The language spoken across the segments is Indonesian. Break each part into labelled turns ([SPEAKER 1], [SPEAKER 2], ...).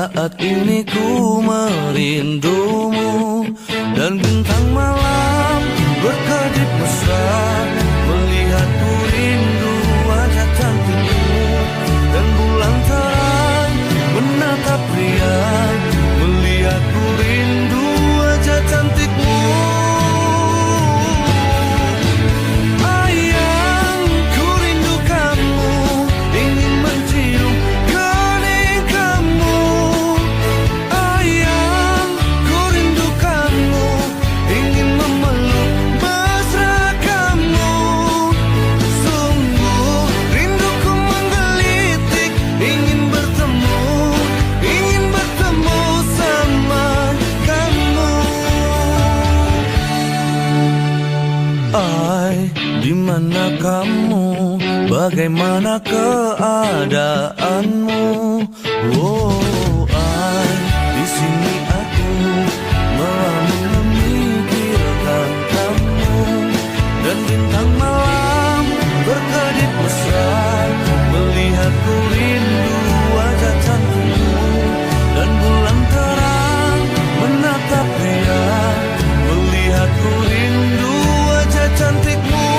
[SPEAKER 1] Saat ini ku merindumu, dan bintang malam berkedip mesra melihatku rindu wajah cantikmu, dan bulan terang menatap riang melihatku rindu wajah cantikmu. Dimana kamu? Bagaimana keadaanmu? Oh, di sini aku melamun memikirkan kamu, dan bintang malam berkedip mesra melihatku rindu wajah cantikmu, dan bulan terang menatap riang melihatku rindu wajah cantikmu.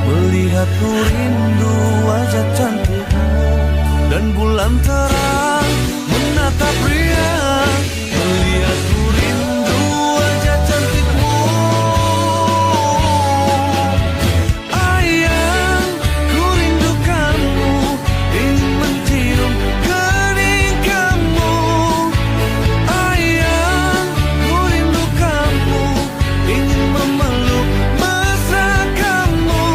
[SPEAKER 1] Melihatku rindu wajah cantikmu, dan bulan terang menatap riang melihatku rindu wajah cantikmu. Ayang, ku rindu kamu, ingin mencium kening kamu. Ayang, ku rindu kamu, ingin memeluk mesra kamu.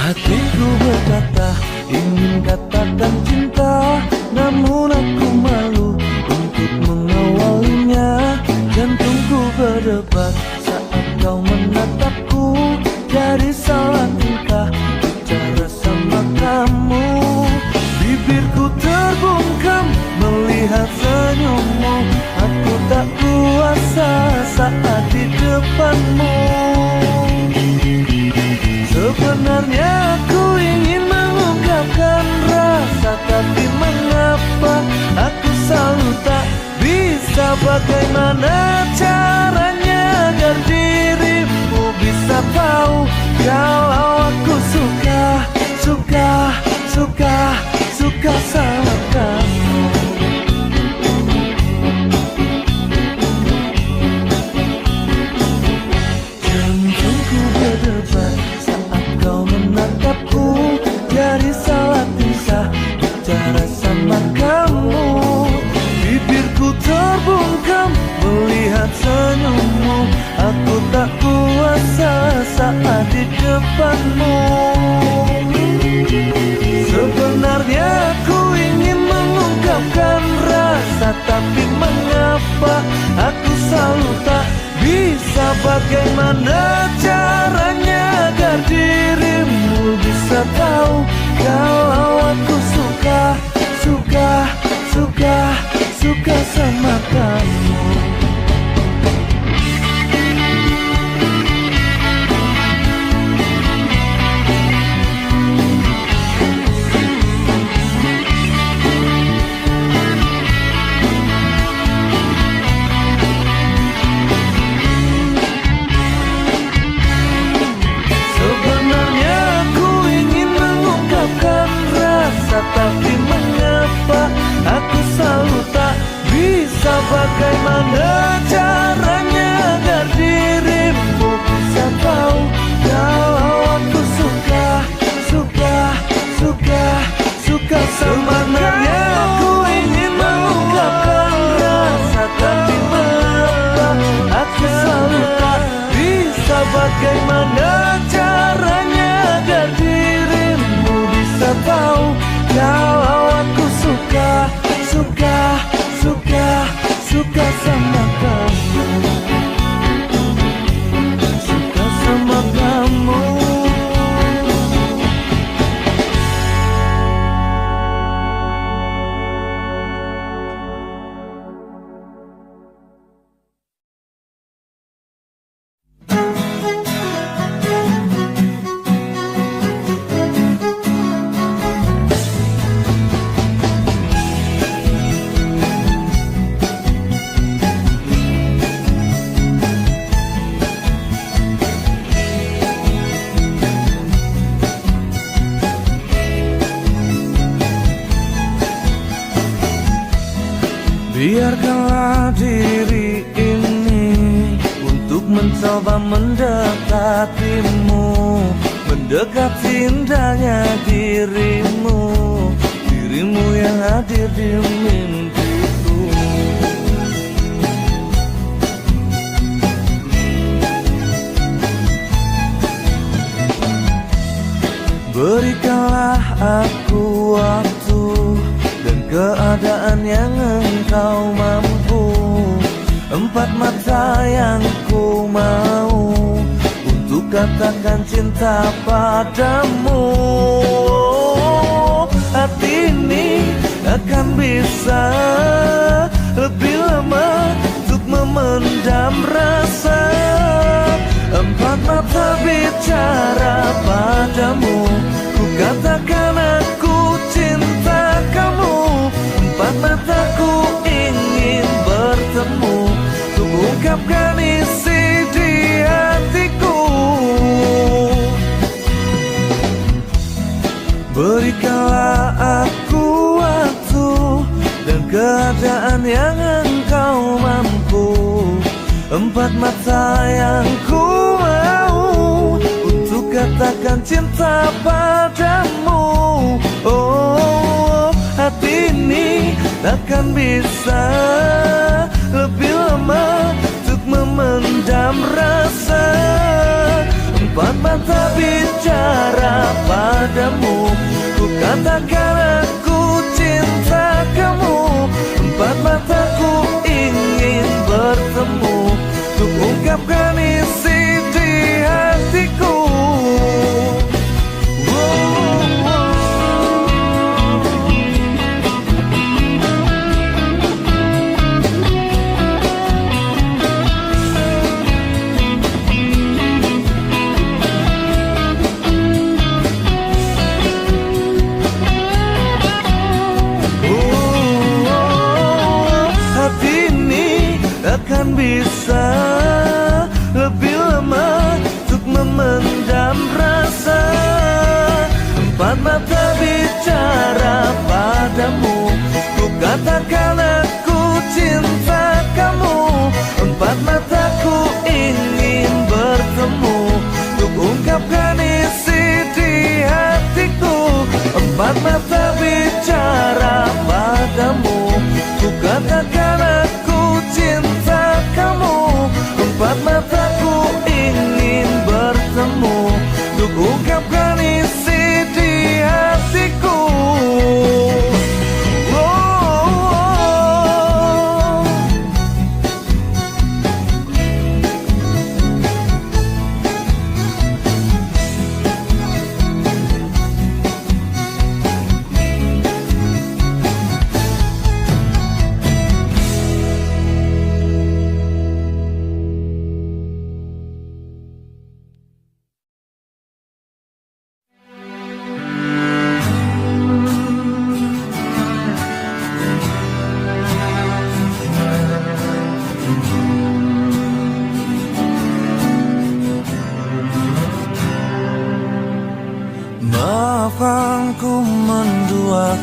[SPEAKER 1] Hatiku berkata ingin katakan cinta, namun aku malu untuk mengawalinya. Jantungku berdebar saat kau menatapku, jadi salah tingkah bicara sama kamu. Bibirku terbungkam melihat senyummu, aku tak kuasa saat di depanmu. Sebenarnya aku ingin mengungkapkan rasa, tapi mengapa aku selalu tak bisa. Bagaimana caranya agar dirimu bisa tahu kalau aku suka sama kamu. Jantungku berdebar saat kau menatapku, jadi salah tingkah bicara sama kamu. Bibirku terbungkam melihat senyummu, aku tak kuasa saat di depanmu. Sebenarnya aku ingin mengungkapkan rasa, tapi mengapa aku selalu tak bisa. Bagaimana caranya agar dirimu bisa tahu kalau aku suka sama kamu. Tapi mengapa aku selalu tak bisa. Bagaimana caranya agar dirimu bisa tahu kalau aku suka sebenarnya aku ingin mengungkapkan rasa, tapi mengapa aku selalu tak bisa. Bagaimana caranya agar dirimu bisa tahu kalau aku suka sama kamu. Suka sama kamu. Biarkanlah diri ini untuk mencoba mendekatimu, mendekati indahnya dirimu yang hadir di mimpiku. Berikanlah aku waktu dan keadaan yang engkau mampu, empat mata yang ku mau untuk katakan cinta padamu. Hati ini akan bisa lebih lama untuk memendam rasa. Empat mata bicara padamu, ku katakan aku cinta kamu. Empat mataku ingin bertemu, untuk ungkapkan isi di hatiku. Berikanlah aku waktu dan keadaan yang engkau mampu, empat mata yang ku mau untuk katakan cinta padamu. Oh, hati ini takkan bisa lebih lama untuk memendam rasa. Empat mata bicara padamu, ku katakan aku cinta kamu. Empat mataku ingin bertemu, untuk ungkapkan isi di hatiku. Takkan bisa lebih lama untuk memendam rasa. Empat mata bicara padamu, ku katakan aku cinta kamu. Empat mataku ingin bertemu, untuk ungkapkan isi di hatiku. Empat mata bicara padamu, ku katakan aku cinta kamu. Empat mataku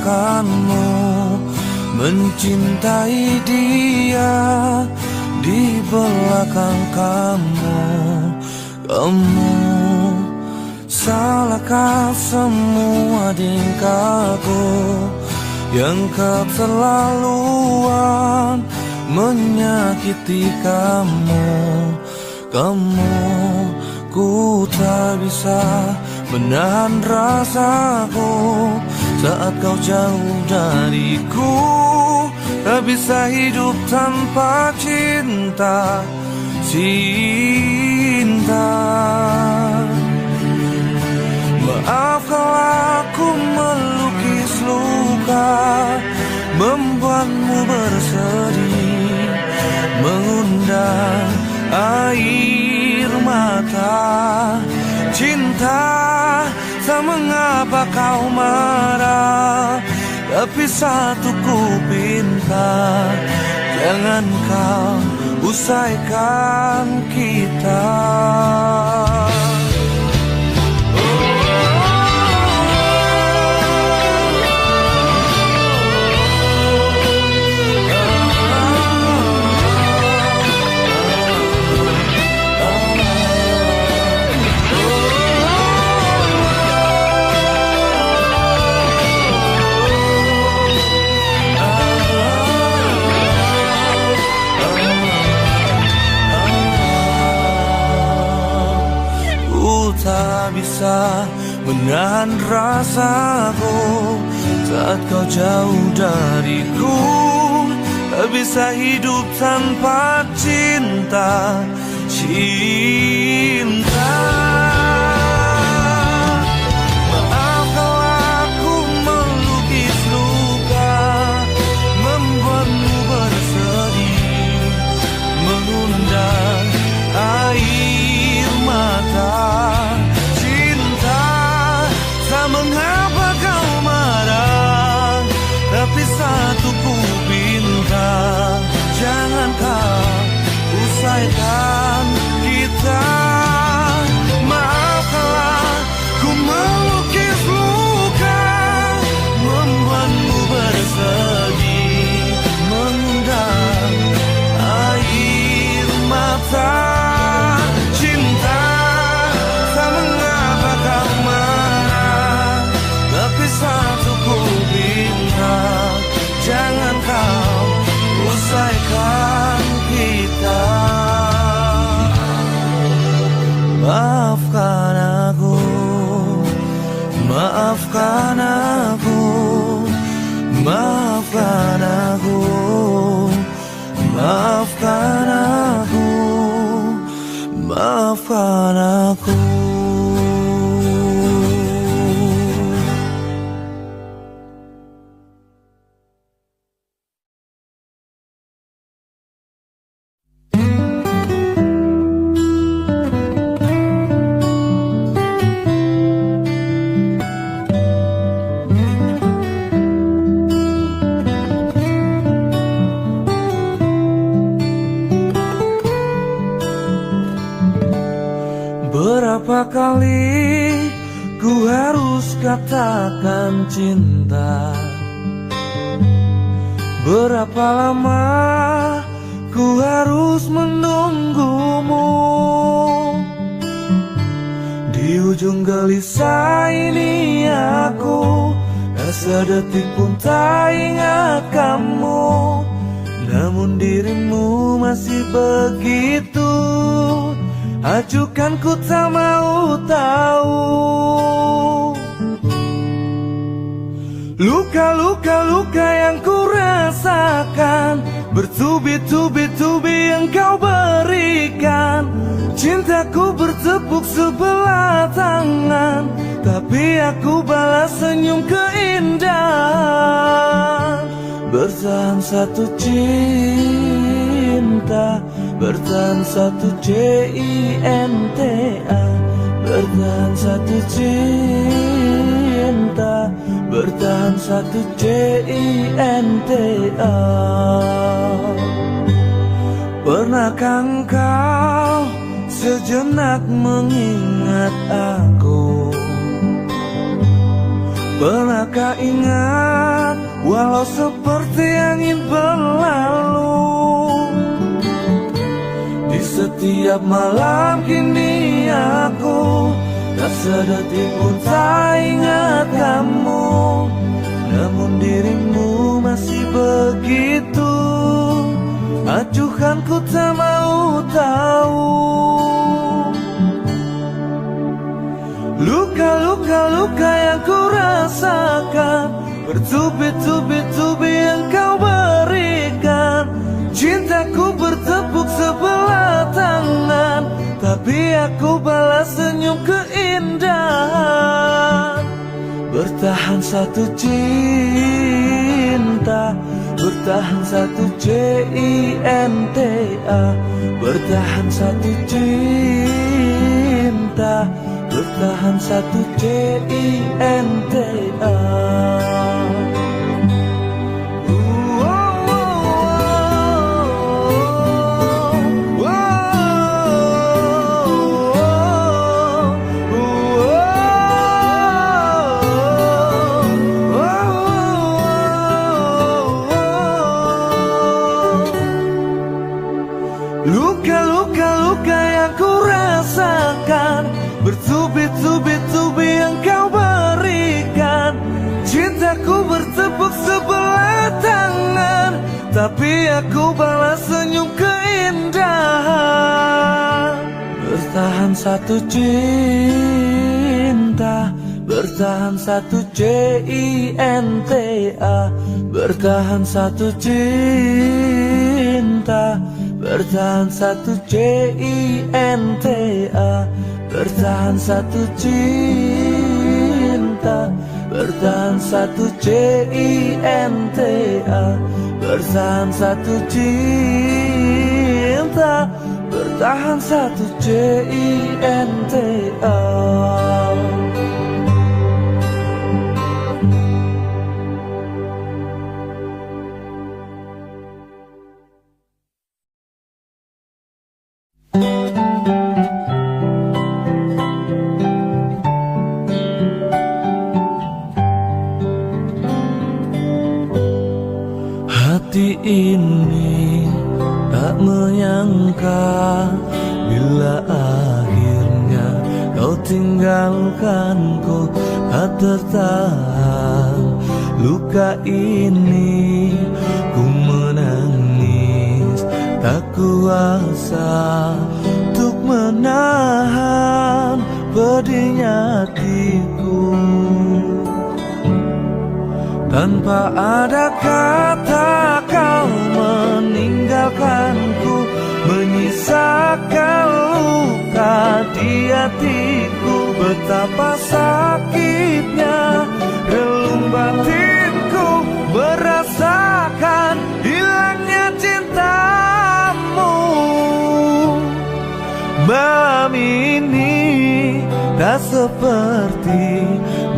[SPEAKER 1] merasakanmu, mencintai dia di belakang kamu. Kamu salahkah semua tingkahku yang keterlaluan menyakiti kamu. Kamu, ku tak bisa menahan rasaku saat kau jauh dariku. Tak bisa hidup tanpa cinta, cinta. Maaf kalau aku melukis luka, membuatmu bersedih, mengundang air mata. Cinta, tak mengapa kau marah, tapi satu ku pinta, jangan kau usaikan kita. Tak bisa menahan rasaku saat kau jauh dariku. Tak bisa hidup tanpa cinta, cinta. Maaf kalau aku melukis luka, membuatmu bersedih, mengundang air mata. Mengapa kau marah, tapi satu ku pinta, jangan kau usaikan kita. Maaflah ku melukis luka, membuatmu bersedih, mengundang air mata. Cinta, tak mengapa kau marah, tapi satu ku minta, jangan kau usaikan kita. Maafkan aku, maafkan aku, maafkan aku, maafkan aku, maafkan aku. Berapa kali ku harus katakan cinta, berapa lama ku harus menunggumu. Di ujung gelisah ini aku tak sedetik pun tak ingat kamu, namun dirimu masih begitu acukan, ku tak mau tahu. Luka-luka yang ku rasakan, bertubi-tubi engkau berikan. Cintaku bertepuk sebelah tangan, tapi aku balas senyum keindahan. Bertahan satu cinta, bertahan satu cinta, bertahan satu cinta, bertahan satu cinta. Pernahkah engkau sejenak mengingat aku, Pernahkah ingat walau seperti angin berlalu, di setiap malam kini aku tak sedetik pun tak ingat kamu. Namun dirimu masih begitu acuhkan, ku tak mau tahu. Luka-luka yang ku rasakan, bertubi-tubi yang kau berikan. Cintaku bertepuk sebelah tangan, tapi aku balas senyum keindahan. Bertahan satu cinta, bertahan satu cinta, bertahan satu cinta, bertahan satu cinta. Luka-luka yang ku rasakan, bertubi-tubi yang kau berikan. Cintaku bertepuk sebelah tangan, tapi aku balas senyum keindahan. Bertahan satu cinta, bertahan satu cinta, bertahan satu cinta, bertahan satu cinta, bertahan satu cinta, bertahan satu cinta, bertahan satu cinta, bertahan satu cinta. Hati ini tak menyangka bila akhirnya kau tinggalkanku. Tak tertahan luka ini, ku menangis tak kuasa untuk menahan pedihnya hatiku. Tanpa ada kata kau meninggalkanku, menyisakan luka di hatiku. Betapa sakitnya relung batinku merasakan hilangnya cintamu. Malam ini tak seperti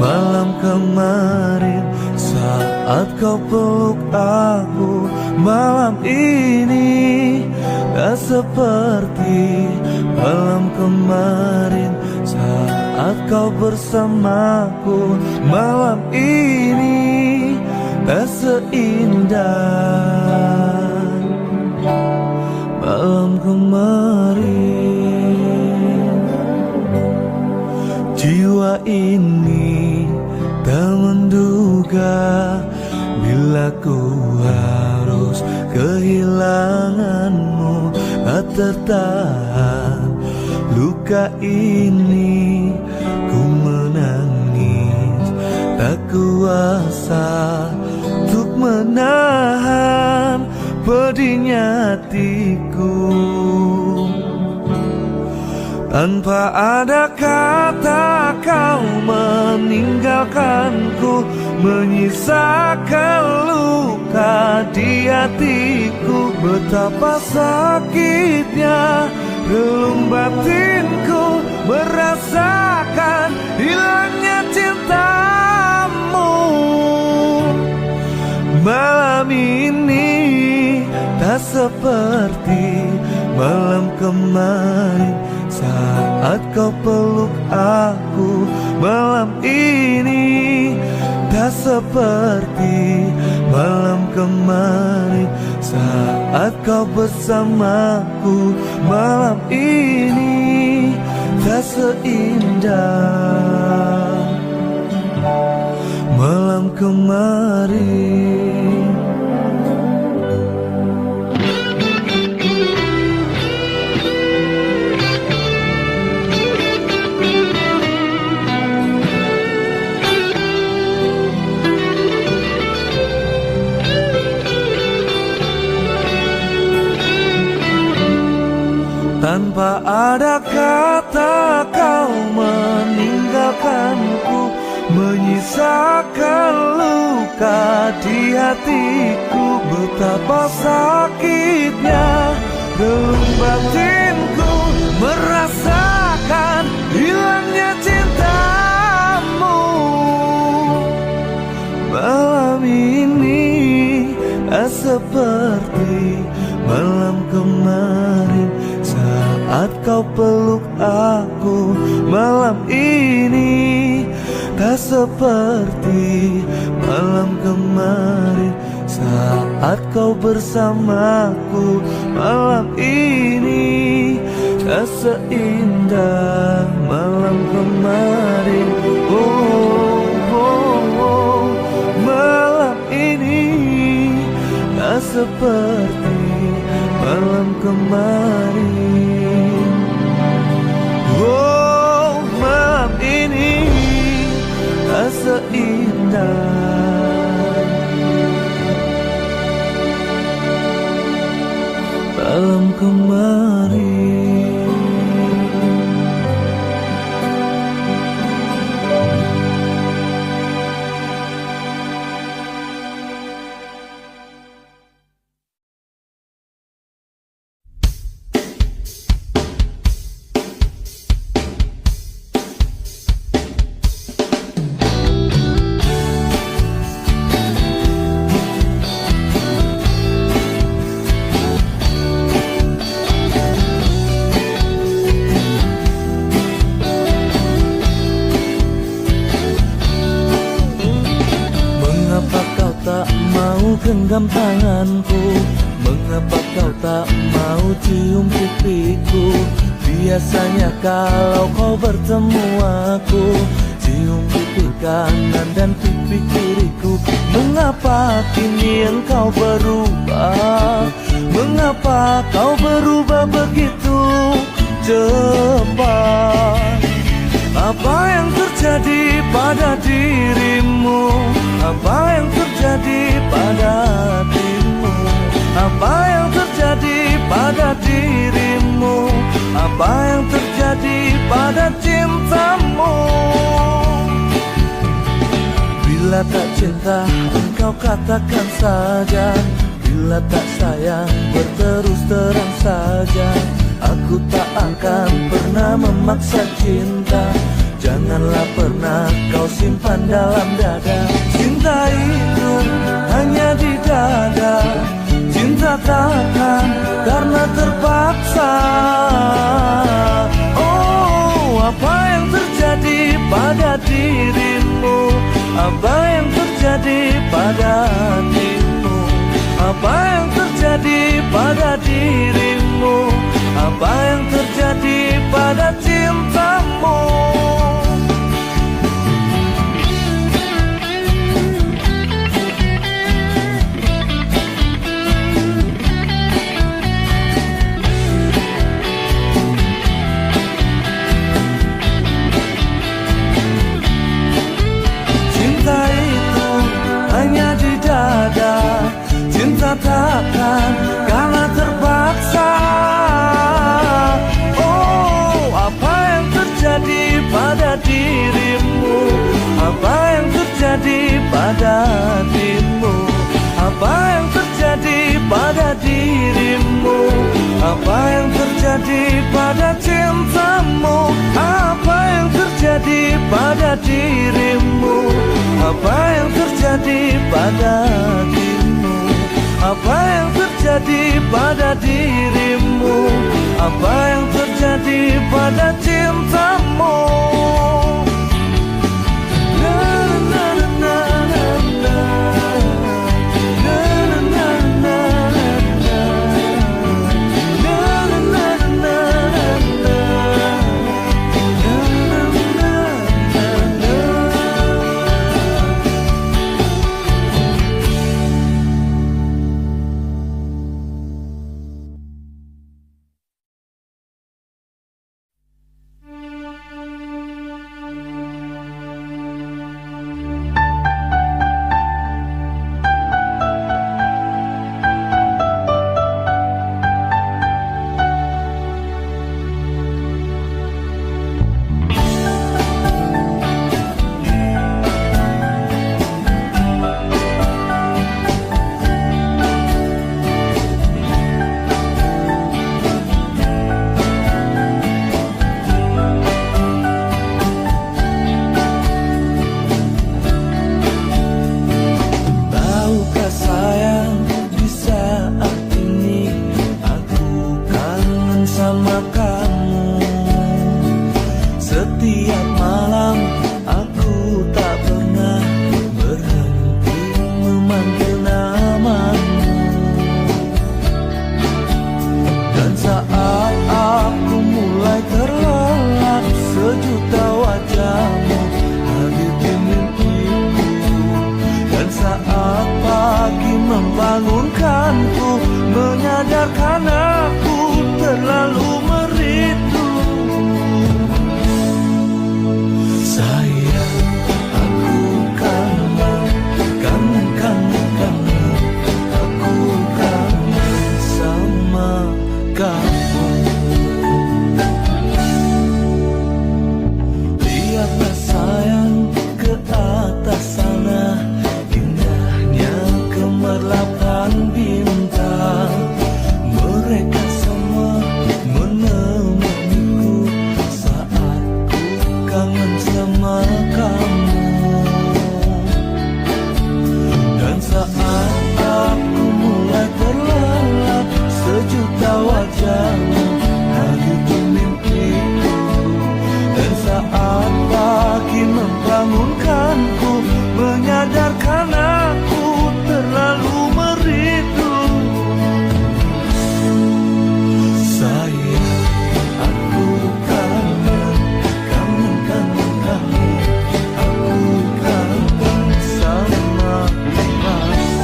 [SPEAKER 1] malam kemarin saat kau peluk aku. Malam ini tak seperti malam kemarin saat kau bersamaku. Malam ini tak seindah malam kemarin. Jiwa ini tak menduga bila ku harus kehilanganmu. Tak tertahan luka ini, ku menangis tak kuasa untuk menahan pedihnya hatiku. Tanpa ada kata kau meninggalkanku, menyisakan luka di hatiku. Betapa sakitnya relung batinku merasakan hilangnya cintamu. Malam ini tak seperti malam kemarin saat kau peluk aku. Malam ini tak seperti malam kemarin saat kau bersamaku. Malam ini tak seindah malam kemarin. Tanpa ada kata kau meninggalkanku, menyisakan luka di hatiku. Betapa sakitnya relung batinku merasakan hilangnya cintamu. Malam ini tak seperti malam kemarin saat kau peluk aku. Malam ini tak seperti malam kemarin saat kau bersamaku. Malam ini tak seindah malam kemarin. Oh, oh, oh. Malam ini tak seperti malam kemarin. Oh, malam ini tak seindah malam kemarin. Genggam tanganku, mengapa kau tak mau cium pipiku? Biasanya kalau kau bertemu aku, cium pipi kanan dan pipi kiriku. Mengapa kini engkau berubah? Mengapa kau berubah begitu cepat? Apa yang terjadi pada dirimu? Apa yang terjadi pada hatimu? Apa yang terjadi pada dirimu? Apa yang terjadi pada cintamu? Bila tak cinta, engkau katakan saja. Bila tak sayang, berterus terang saja. Aku tak akan pernah memaksa cinta. Janganlah pernah kau simpan dalam dada. Cinta itu hanya di dada. Cinta takkan karena terpaksa. Oh, apa yang terjadi pada dirimu? Apa yang terjadi pada hatimu? Apa yang terjadi pada dirimu? Apa yang terjadi pada cintamu? Cinta itu hanya di dada. Cinta takkan karena terpaksa. Oh, apa yang terjadi pada dirimu? Apa yang terjadi pada hatimu? Apa yang terjadi pada dirimu? Apa yang terjadi pada cintamu? Apa yang terjadi pada dirimu? Apa yang terjadi pada hatimu? Apa yang terjadi pada dirimu? Apa yang terjadi pada cintamu? Na, na, na, na, na. menyadarkan aku terlalu merindu. Sayang, aku kangen, kangen, kangen, kangen. Aku kangen sama kamu. Lihatlah sayang ke atas sana, indahnya gemerlapan bintang. Mereka semua menemaniku saat ku kangen sama kamu. Dan saat aku mulai terlelap, sejuta wajahmu hadir di mimpiku. Dan saat pagi membangunkanku, menyadarkan aku terlalu merindu. Sayang, aku kangen, kangen, kangen, kangen. Aku kangen sama kamu.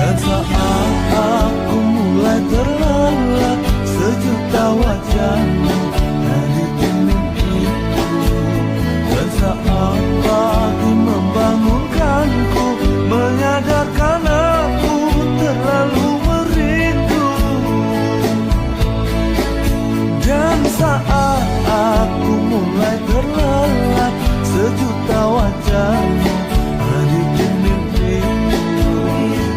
[SPEAKER 1] Dan saat aku mulai terlelap, sejuta wajahmu hadir di mimpiku. Dan saat pagi membangunkanku, menyadarkan aku terlalu merindu. Dan saat aku mulai terlelap, sejuta wajahmu hadir di mimpiku.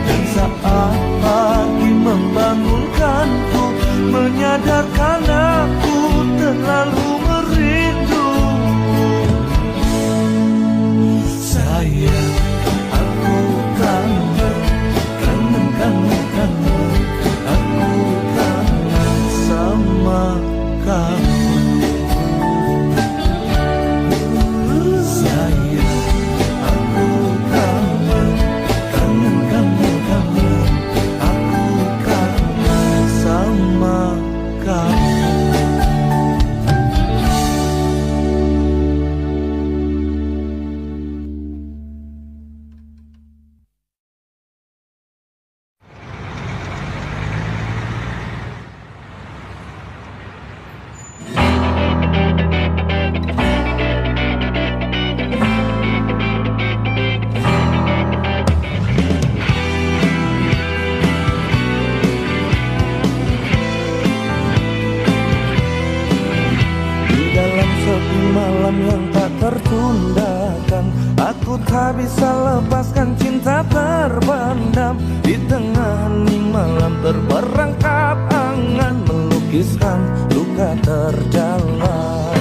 [SPEAKER 1] Dan saat pagi membangunkanku, menyadarkan aku terlalu merindu. Sayang, aku kangen, kangen, kangen, kangen. Aku kangen sama kamu. Sayang, aku kangen, kangen, kangen, kangen. Aku kangen sama kamu. Di dalam sepi malam yang tak tertundahkan, aku tak bisa lepaskan cinta terpendam. Di tengah hening malam terperangkap angan, melukiskan luka terdalam.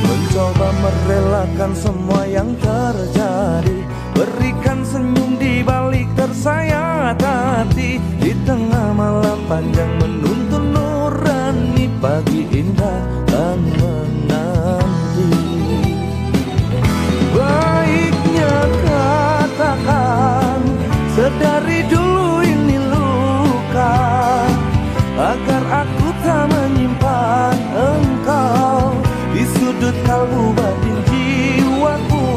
[SPEAKER 1] Mencoba merelakan semua yang terjadi, berikan senyum di balik tersayat hati. Di tengah malam panjang menuntun nurani, pagi indah dan menanti. Baiknya katakan, sedari dulu ini luka, agar aku tak menyimpan engkau di sudut kalbu batin jiwaku.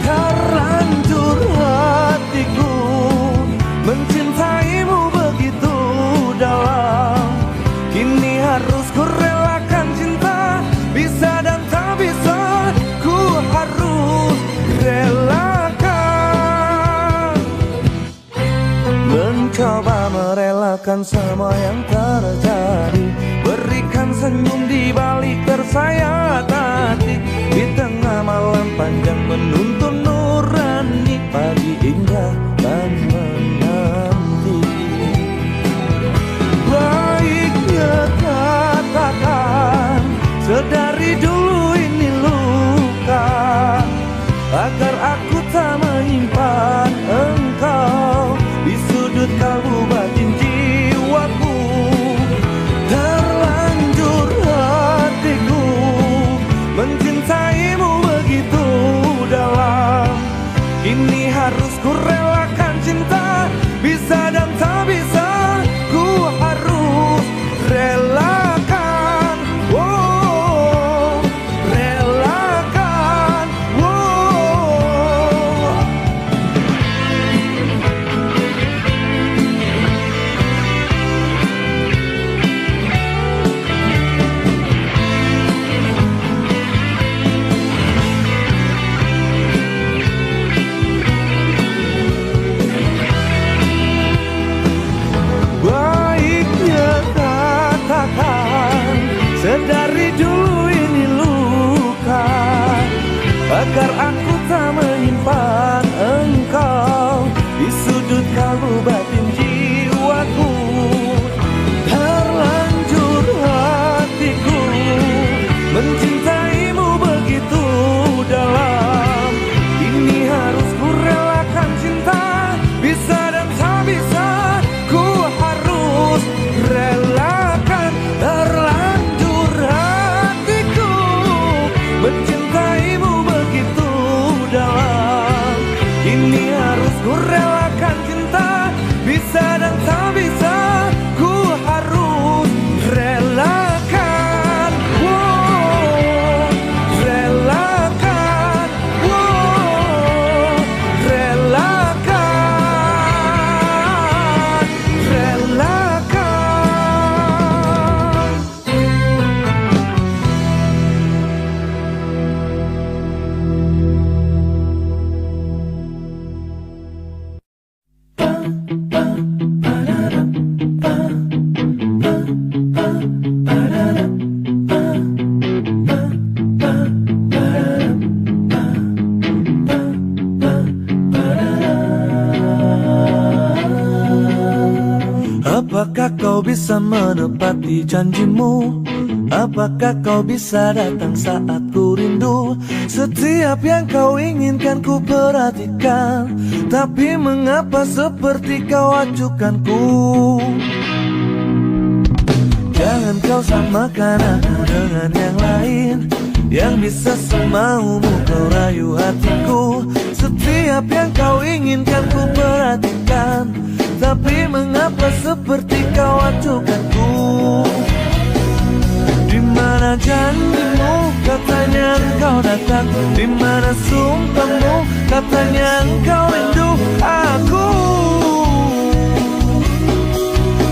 [SPEAKER 1] Terlanjur hatiku mencintaimu begitu dalam, kini harus ku relakan cinta, bisa dan tak bisa, ku harus relakan. Mencoba merelakan semua yang terjadi, berikan senyum di balik tersayat hati. Di tengah malam panjang menuntun nurani, pagi indah dan menanti. Baiknya katakan, sedari dulu ini luka, agar aku tak menyimpan engkau di sudut kalbu batin jiwaku. Terlanjur hatiku mencintaimu begitu dalam, kini harus ku Apakah kau bisa menepati janjimu? Apakah kau bisa datang saat ku rindu? Setiap yang kau inginkan ku perhatikan, tapi mengapa seperti kau acukanku? Jangan kau samakan aku dengan yang lain, yang bisa semaumu kau rayu hatiku. Setiap yang kau inginkan ku perhatikan, tapi mengapa seperti kau acukanku? Di mana janjimu, katanya engkau datang. Di mana sumpahmu, katanya engkau rindu aku.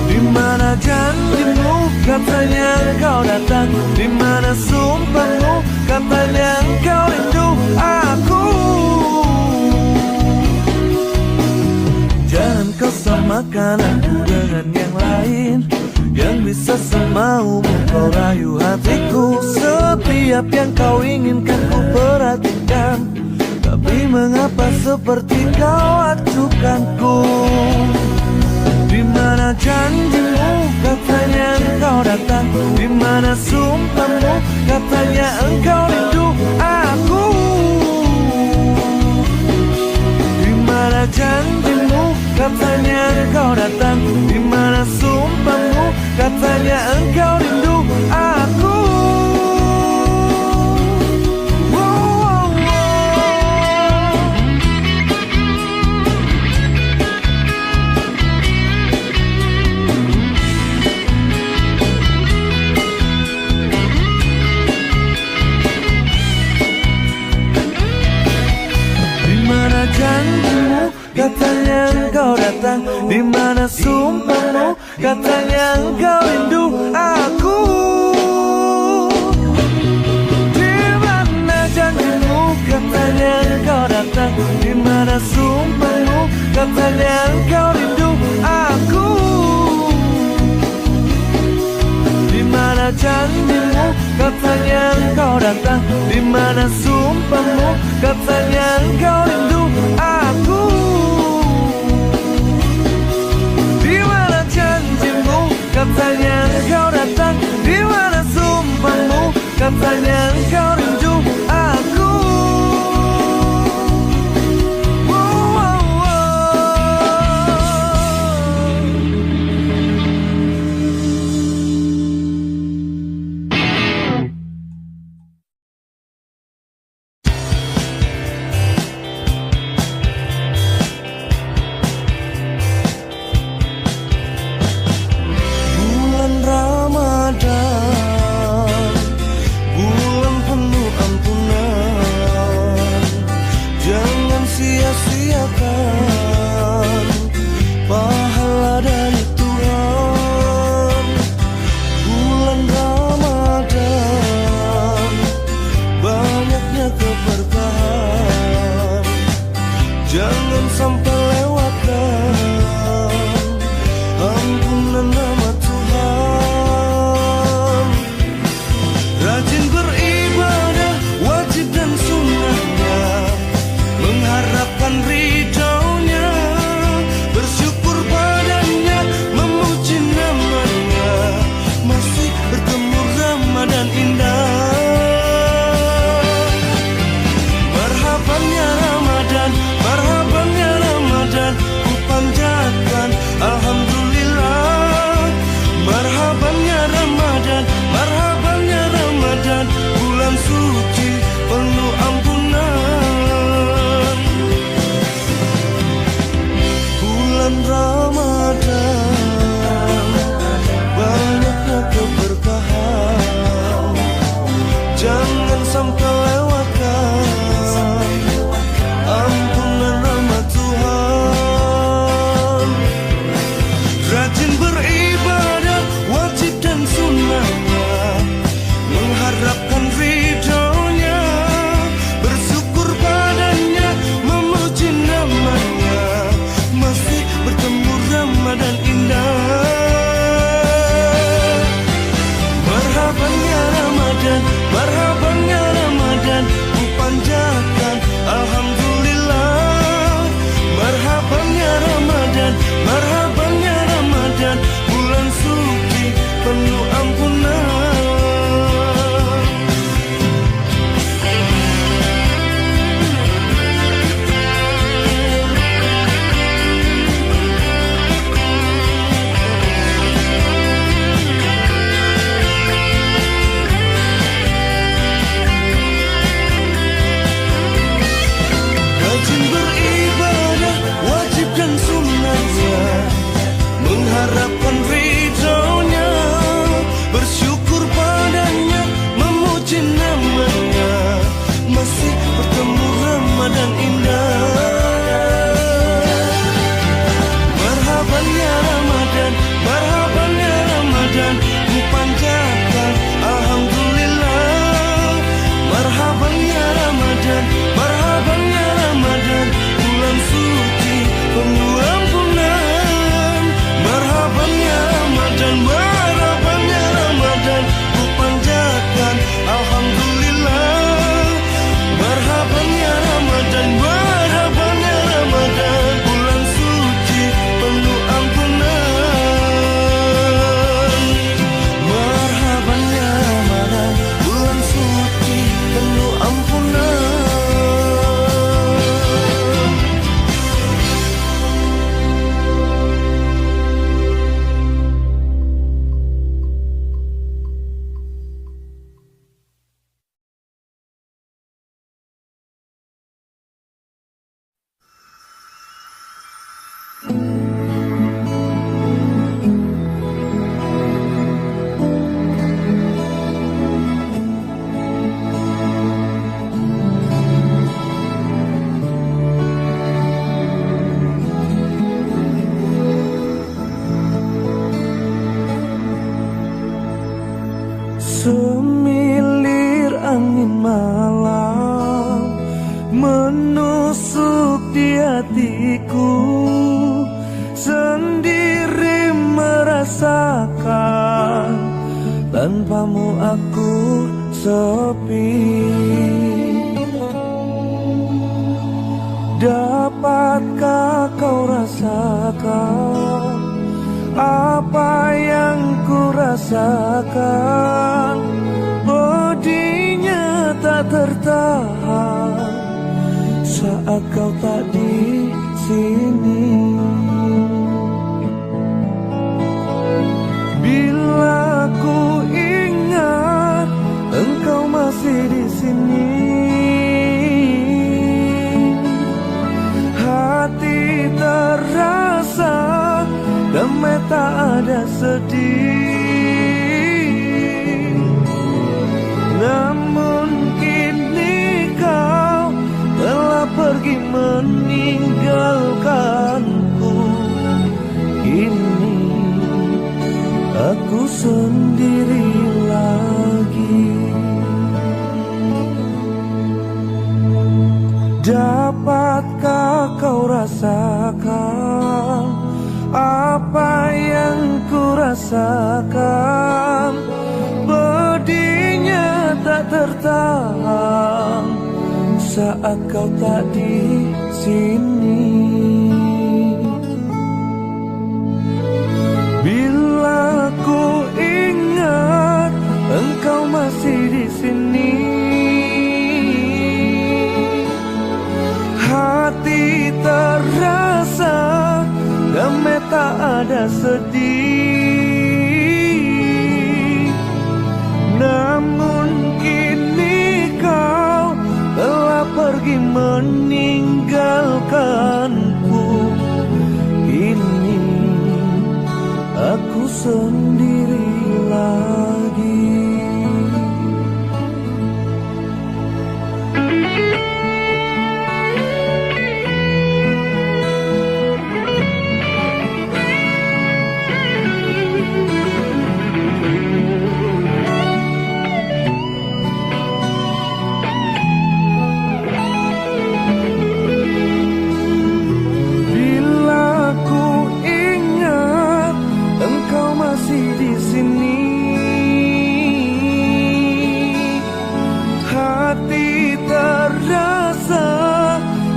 [SPEAKER 1] Di mana janjimu, katanya engkau datang. Di mana sumpahmu, katanya engkau rindu aku. Jangan kau samakan aku dengan yang lain, yang bisa semaumu kau rayu hatiku. Setiap yang kau inginkan ku perhatikan, tapi mengapa seperti kau acukanku? Di mana janjimu, katanya engkau datang. Di mana sumpahmu, katanya engkau rindu aku. Di mana janjimu, katanya engkau datang. Di mana sumpahmu, katanya engkau rindu aku. Janjimu, katanya engkau datang. Di mana sumpahmu, katanya engkau rindu aku. Di mana janjimu, katanya engkau datang. Di mana sumpahmu, katanya engkau rindu aku. Di mana janjimu, katanya engkau datang. Di mana sumpahmu, katanya engkau rindu aku. Di mana janjimu, katanya engkau datang. Di mana sumpahmu, katanya engkau rindu aku. rasakan. Tanpamu aku sepi. Dapatkah kau rasakan apa yang ku rasakan? Pedihnya tak tertahan saat kau tak di sini. Bila ku ingat engkau masih di sini, hati terasa damai, tak ada sedih. Namun kini kau telah pergi meninggalkanku. Kini aku sendiri lagi. Dapatkah kau rasakan apa yang ku rasakan? Pedihnya tak tertahan saat kau tak di sini. Bila ku ingat engkau masih di sini, hati terasa damai, tak ada sedih. Namun kini kau telah pergi meninggalkanku. Kini aku sendiri lagi.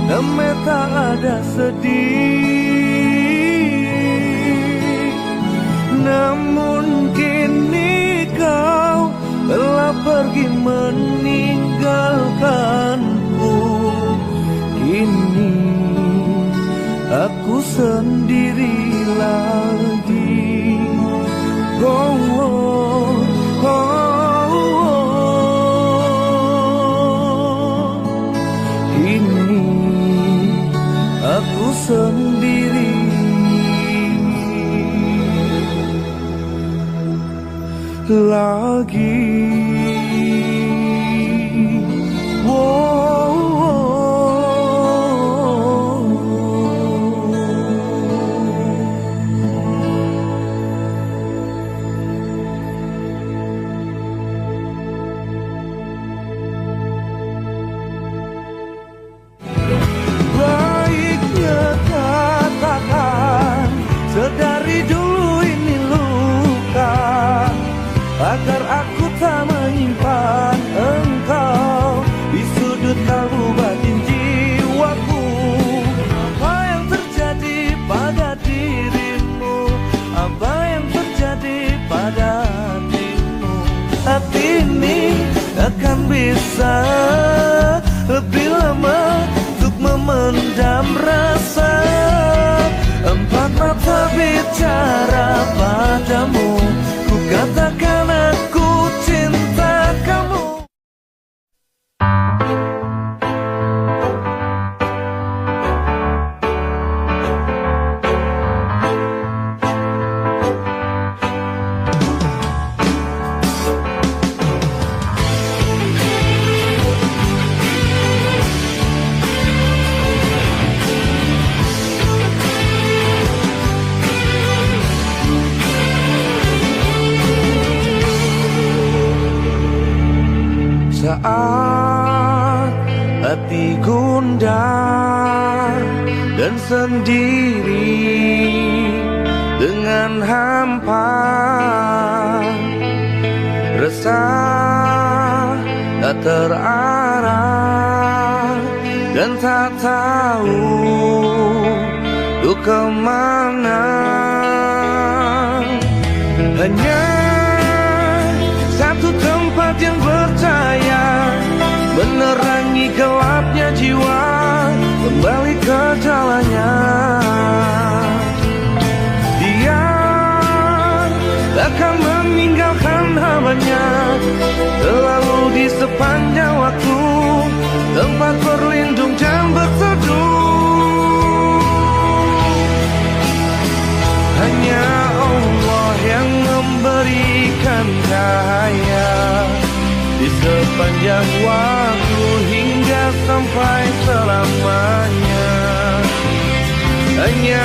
[SPEAKER 1] Damai, tak ada sedih. Namun kini kau telah pergi meninggalkanku. Kini aku sendiri lagi. Oh, oh, oh, oh. Kini aku sendiri lagi. Dari dulu ini luka, agar aku tak menyimpan engkau di sudut kalbu batin jiwaku. Apa yang terjadi pada dirimu? Apa yang terjadi pada hatimu? Hati ini akan bisa lebih lama untuk memendam rasa. Empat mata bicara padamu, ku katakan aku cinta kamu. Saat hati gundah dan sendiri, dengan dengan hampa, resah tak terarah dan tak tahu untuk kemana. Hanya satu tempat yang bercahaya menerangi gelapnya jiwa, kembali ke jalannya. Dia takkan meninggalkan hambanya, selalu di sepanjang waktu, tempat berlindung dan berteduh. Hanya Allah yang memberikan cahaya di sepanjang waktu hingga sampai selamanya. Hanya